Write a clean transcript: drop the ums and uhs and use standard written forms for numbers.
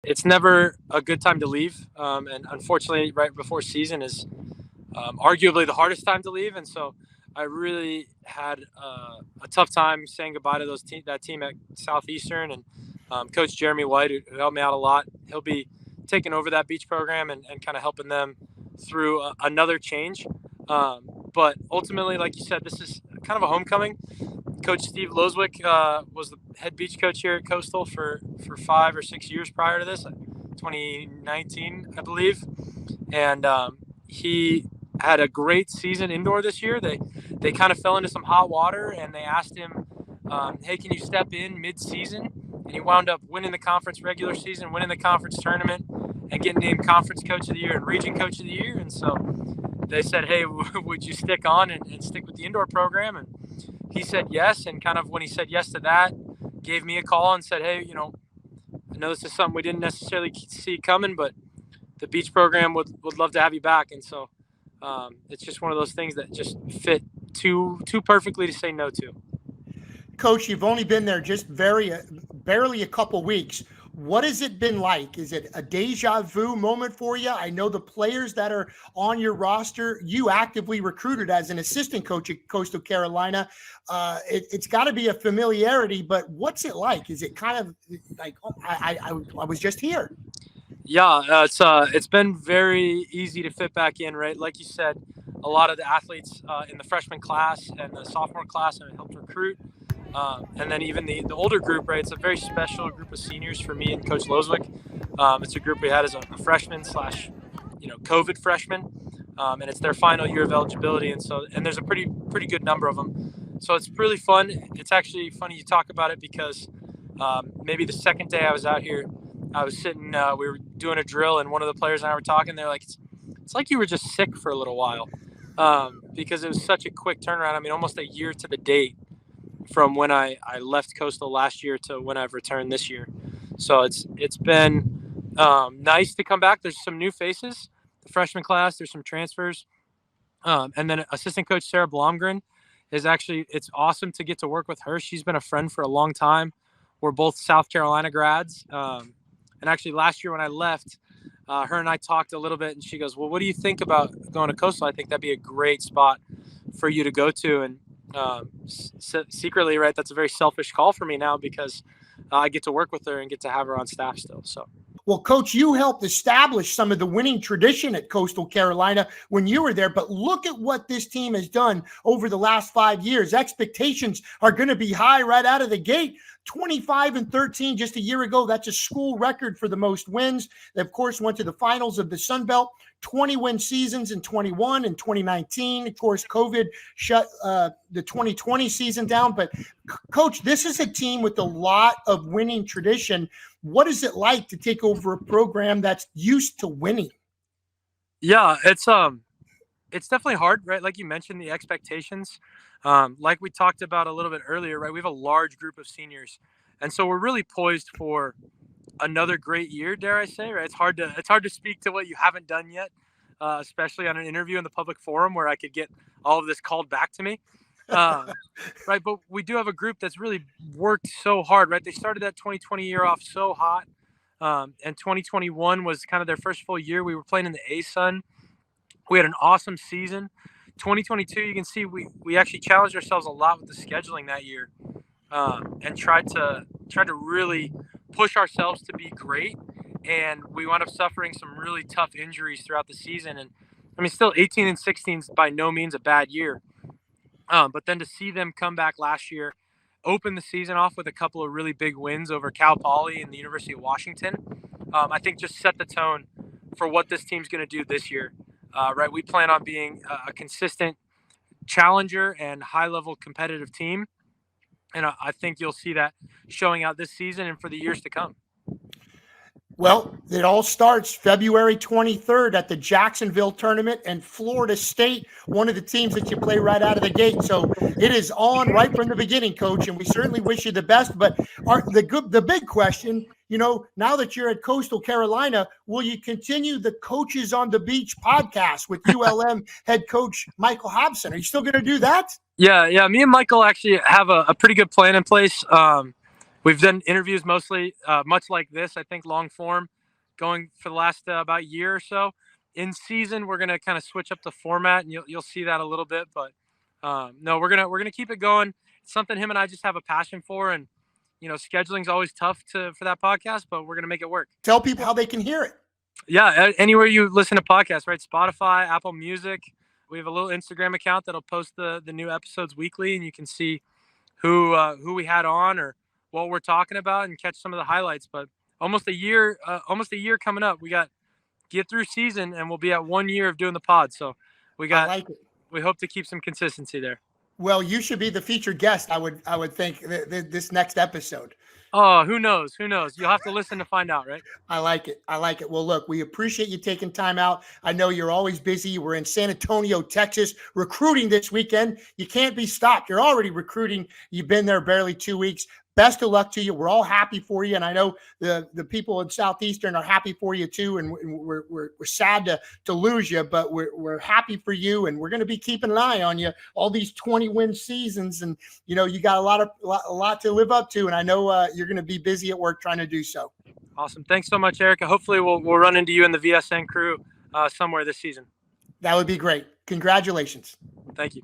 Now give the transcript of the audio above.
it's never a good time to leave. And unfortunately, right before season is arguably the hardest time to leave. And so I really had a tough time saying goodbye to that team at Southeastern, and Coach Jeremy White, who helped me out a lot. He'll be taking over that beach program and kind of helping them through another change. But ultimately, like you said, this is kind of a homecoming. Coach Steve Loswick was the head beach coach here at Coastal for 5 or 6 years prior to this, 2019, I believe. And he had a great season indoor this year. They kind of fell into some hot water, and they asked him, hey, can you step in mid-season? And he wound up winning the conference regular season, winning the conference tournament, and getting named Conference Coach of the Year and Region Coach of the Year. And so they said, hey, would you stick on and stick with the indoor program? And he said yes. And kind of when he said yes to that, gave me a call and said, hey, I know this is something we didn't necessarily see coming, but the beach program would love to have you back. And so it's just one of those things that just fit too perfectly to say no to. Coach, you've only been there just barely a couple weeks. What has it been like? Is it a deja vu moment for you? I know the players that are on your roster, you actively recruited as an assistant coach at Coastal Carolina. It's got to be a familiarity, but what's it like? Is it kind of like, oh, I was just here? Yeah, it's been very easy to fit back in, right? Like you said, a lot of the athletes in the freshman class and the sophomore class I helped recruit. And then even the older group, right? It's a very special group of seniors for me and Coach Loswick. It's a group we had as a freshman / COVID freshman, and it's their final year of eligibility, and there's a pretty good number of them. So it's really fun. It's actually funny you talk about it because maybe the second day I was out here, I was sitting. We were doing a drill, and one of the players and I were talking. They're like, "It's like you were just sick for a little while," because it was such a quick turnaround. I mean, almost a year to the date from when I left Coastal last year to when I've returned this year. So it's been nice to come back. There's some new faces, the freshman class, there's some transfers. And then assistant coach Sarah Blomgren it's awesome to get to work with her. She's been a friend for a long time. We're both South Carolina grads. And actually last year when I left, her and I talked a little bit, and she goes, well, what do you think about going to Coastal? I think that'd be a great spot for you to go to. And secretly, right, that's a very selfish call for me now because I get to work with her and get to have her on staff still. So, well, Coach, you helped establish some of the winning tradition at Coastal Carolina when you were there, but look at what this team has done over the last 5 years. Expectations are going to be high right out of the gate. 25-13 just a year ago. That's a school record for the most wins. They, of course, went to the finals of the Sun Belt. 20-win seasons in 21 and 2019. Of course, COVID shut the 2020 season down. But, Coach, this is a team with a lot of winning tradition. What is it like to take over a program that's used to winning? Yeah, it's definitely hard, right? Like you mentioned, the expectations. Like we talked about a little bit earlier, right? We have a large group of seniors, and so we're really poised for another great year, dare I say, right? It's hard to speak to what you haven't done yet, especially on an interview in the public forum where I could get all of this called back to me. Right. But we do have a group that's really worked so hard, right? They started that 2020 year off so hot. And 2021 was kind of their first full year. We were playing in the A-Sun. We had an awesome season. 2022, you can see we actually challenged ourselves a lot with the scheduling that year, and tried to really push ourselves to be great. And we wound up suffering some really tough injuries throughout the season. And I mean, still 18-16 is by no means a bad year. But then to see them come back last year, open the season off with a couple of really big wins over Cal Poly and the University of Washington, I think just set the tone for what this team's going to do this year. Right, we plan on being a consistent challenger and high-level competitive team, and I think you'll see that showing out this season and for the years to come. Well, it all starts February 23rd at the Jacksonville tournament, and Florida State, one of the teams that you play right out of the gate. So it is on right from the beginning, Coach, and we certainly wish you the best. But the big question, now that you're at Coastal Carolina, will you continue the Coaches on the Beach podcast with ULM head coach Michael Hobson? Are you still going to do that? Yeah. Me and Michael actually have a pretty good plan in place. We've done interviews mostly much like this, I think, long form, going for the last about year or so. In season, we're gonna kind of switch up the format, and you'll see that a little bit. But no, we're gonna keep it going. It's something him and I just have a passion for, and scheduling's always tough for that podcast, but we're gonna make it work. Tell people how they can hear it. Yeah, anywhere you listen to podcasts, right? Spotify, Apple Music. We have a little Instagram account that'll post the new episodes weekly, and you can see who we had on or what we're talking about and catch some of the highlights. But almost a year coming up. We got get through season, and we'll be at 1 year of doing the pod. So we hope to keep some consistency there. Well, you should be the featured guest. I would think this next episode. Oh, who knows? Who knows? You'll have to listen to find out, right? I like it. Well, look, we appreciate you taking time out. I know you're always busy. We're in San Antonio, Texas, recruiting this weekend. You can't be stopped. You're already recruiting. You've been there barely 2 weeks. Best of luck to you. We're all happy for you, and I know the people in Southeastern are happy for you too. And we're sad to lose you, but we're happy for you, and we're going to be keeping an eye on you all these 20-win seasons. And you got a lot to live up to, and I know you're going to be busy at work trying to do so. Awesome. Thanks so much, Erica. Hopefully, we'll run into you in the VSN crew somewhere this season. That would be great. Congratulations. Thank you.